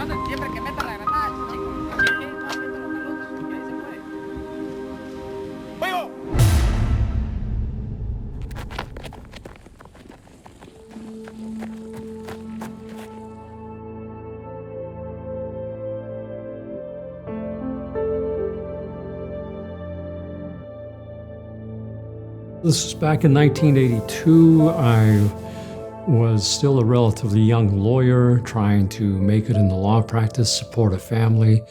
Siempre que meta la granada, chico, cheque, no meta los balones, que ahí se puede. ¡Fuego! This was back in 1982. I was still a relatively young lawyer trying to make it in the law practice, support a family.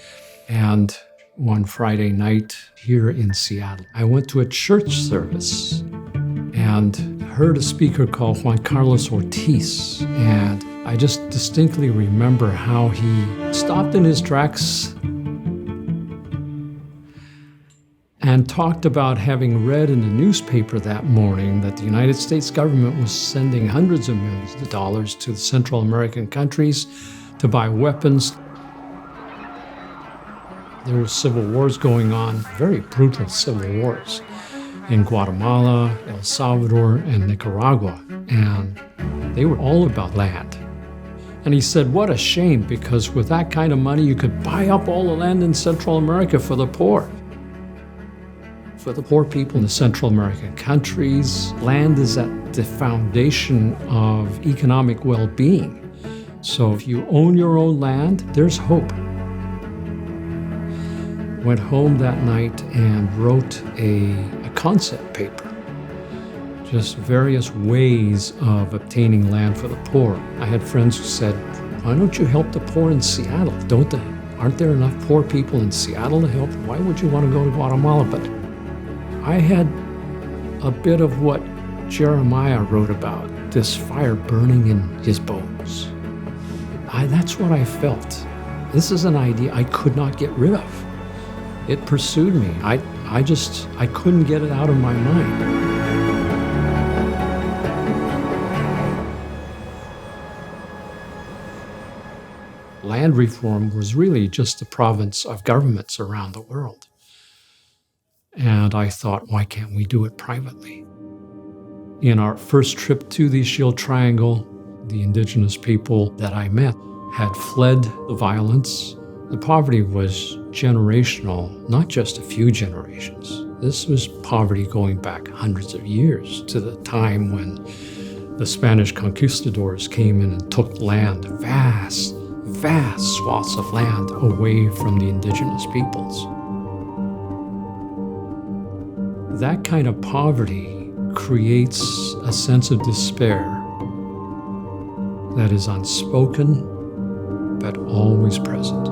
And one Friday night here in Seattle, I went to a church service and heard a speaker called Juan Carlos Ortiz. And I just distinctly remember how he stopped in his tracks and talked about having read in the newspaper that morning that the United States government was sending hundreds of millions of dollars to the Central American countries to buy weapons. There were civil wars going on, very brutal civil wars, in Guatemala, El Salvador, and Nicaragua, and they were all about land. And he said, what a shame, because with that kind of money, you could buy up all the land in Central America for the poor. For the poor people in the Central American countries, land is at the foundation of economic well-being. So if you own your own land, there's hope. Went home that night and wrote a concept paper, just various ways of obtaining land for the poor. I had friends who said, why don't you help the poor in Seattle? Aren't there enough poor people in Seattle to help? Why would you want to go to Guatemala? But I had a bit of what Jeremiah wrote about, this fire burning in his bones. That's what I felt. This is an idea I could not get rid of. It pursued me. I couldn't get it out of my mind. Land reform was really just the province of governments around the world. And I thought, why can't we do it privately? In our first trip to the Shield Triangle, the indigenous people that I met had fled the violence. The poverty was generational, not just a few generations. This was poverty going back hundreds of years to the time when the Spanish conquistadors came in and took land, vast swaths of land away from the indigenous peoples. That kind of poverty creates a sense of despair that is unspoken but always present.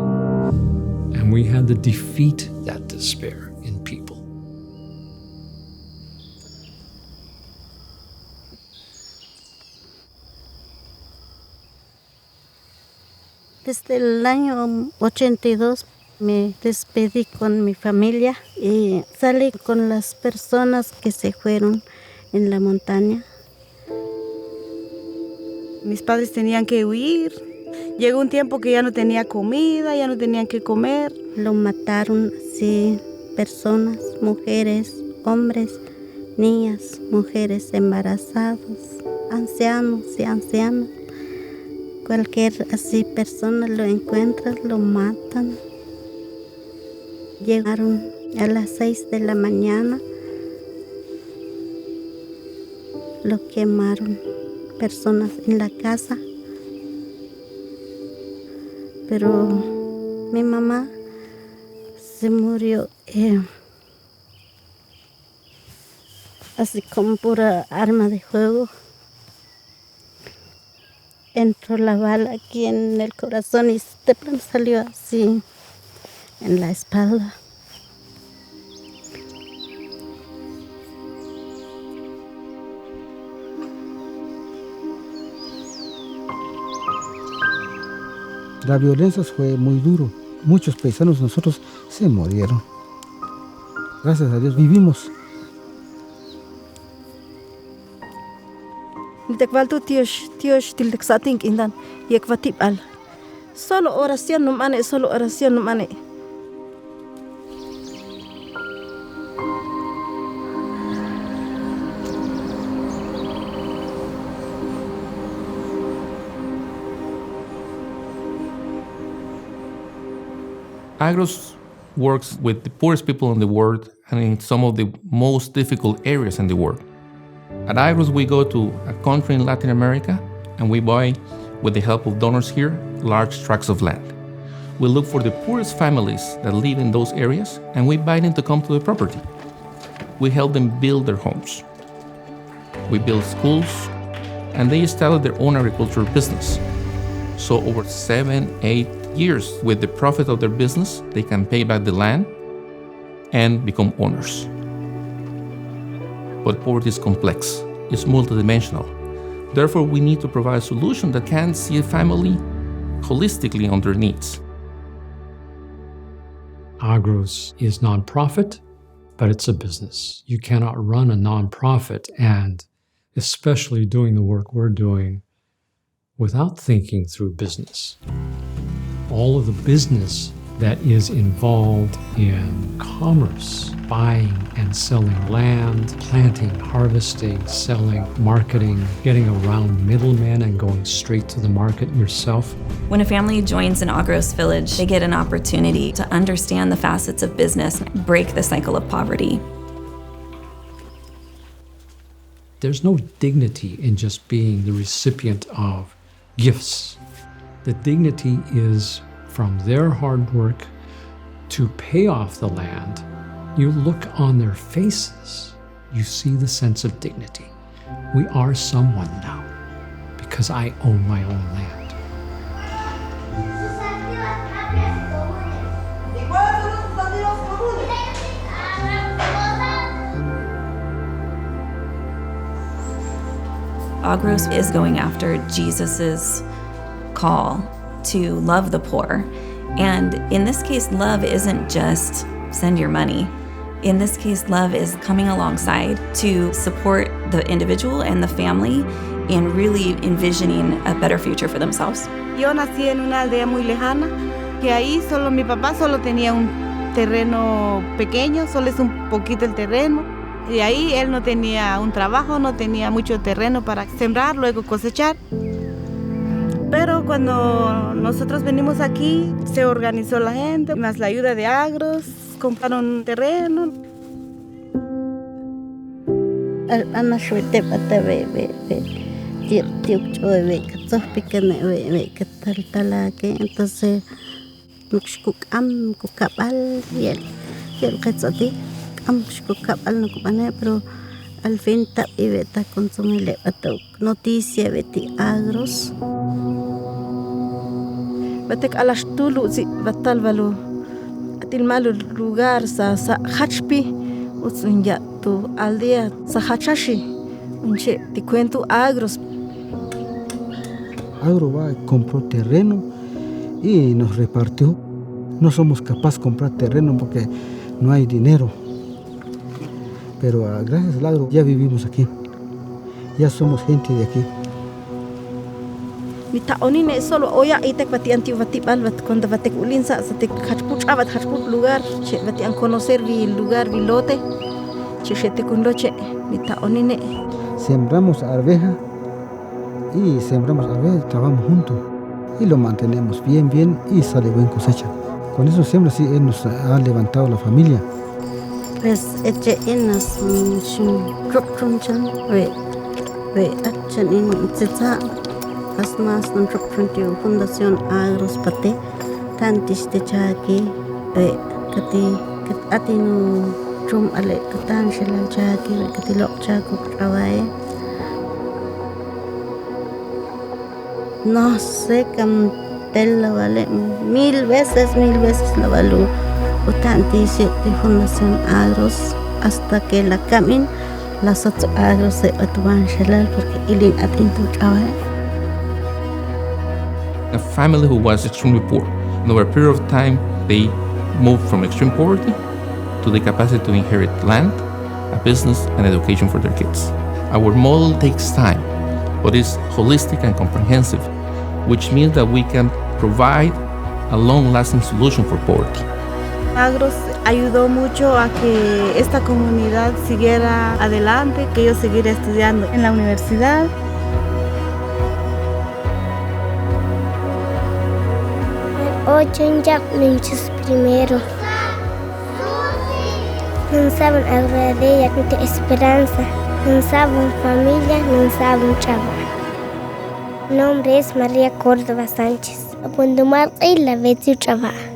And we had to defeat that despair in people. Desde el año 82 me despedí con mi familia y salí con las personas que se fueron en la montaña. Mis padres tenían que huir. Llegó un tiempo que ya no tenía comida, ya no tenían que comer. Lo mataron así, personas, mujeres, hombres, niñas, mujeres embarazadas, ancianos y ancianas. Cualquier así persona lo encuentra, lo matan. Llegaron a las 6 de la mañana, lo quemaron, personas en la casa. Pero mi mamá se murió así como pura arma de fuego. Entró la bala aquí en el corazón y de pronto salió así en la espalda. La violencia fue muy duro. Muchos paisanos nosotros se murieron. Gracias a Dios vivimos. Solo oración no mane, solo oración no mane. Agros works with the poorest people in the world and in some of the most difficult areas in the world. At Agros, we go to a country in Latin America and we buy, with the help of donors here, large tracts of land. We look for the poorest families that live in those areas and we buy them to come to the property. We help them build their homes. We build schools and they started their own agricultural business. So over 7-8 years, with the profit of their business, they can pay back the land and become owners. But poverty is complex, it's multidimensional. Therefore, we need to provide a solution that can see a family holistically on their needs. Agros is nonprofit, but it's a business. You cannot run a nonprofit, and especially doing the work we're doing, without thinking through business. All of the business that is involved in commerce, buying and selling land, planting, harvesting, selling, marketing, getting around middlemen and going straight to the market yourself. When a family joins an Agros village, they get an opportunity to understand the facets of business, break the cycle of poverty. There's no dignity in just being the recipient of gifts. The dignity is from their hard work to pay off the land. You look on their faces, you see the sense of dignity. We are someone now because I own my own land. Agros is going after Jesus's call to love the poor. And in this case, love isn't just send your money. In this case, love is coming alongside to support the individual and the family in really envisioning a better future for themselves. Yo nací en una aldea muy lejana, que ahí solo mi papá solo tenía un terreno pequeño, solo es un poquito el terreno. Y ahí él no tenía un trabajo, no tenía mucho terreno para sembrar, luego cosechar. Pero cuando nosotros venimos aquí, se organizó la gente, más la ayuda de Agros, compraron un terreno. Entonces, pero al fin está consumir noticia de Agros. Batek alas tulu si batal balu atil malu lugar sa hachpi utsunya tu aldea sa hachashi unche te cuento Agros. Agro va, compró terreno y nos repartió. No somos capaces de comprar terreno porque no hay dinero. Pero gracias al Agro ya vivimos aquí. Ya somos gente de aquí. Mi taonine solo oya itek bati anti bati balbat cuando batek ulinsa sa tek hachpuch abat hachpuch lugar che bati an conocer vi lugar vi lote che shete kun loche mi taonine. Sembramos arveja y trabajamos juntos y lo mantenemos bien y sale buena cosecha. Con eso siempre sí él nos ha levantado la familia. Pues eche enas chunchunchan ve achan in tsa asmas entrepreneurial fundación Agros pate tantis de chaki kati atinu chum ale katan shelal chaki kati lok chaku trabaye. No sé cómo te lo vale mil veces lo valú tantis de fundación Agros hasta que la camin las otras Agros se atuan shelal porque ilin atintu trabaye. A family who was extremely poor. And over a period of time, they moved from extreme poverty to the capacity to inherit land, a business, and education for their kids. Our model takes time, but is holistic and comprehensive, which means that we can provide a long-lasting solution for poverty. Agros ayudó mucho a que esta comunidad siguiera adelante, que ellos siguieran estudiando en la universidad. 8 ninchos primero. No saben agradecer, no tienen esperanza. No saben familia, no saben trabajo. Mi nombre es María Córdoba Sánchez. Cuando Marta y la vez trabaja.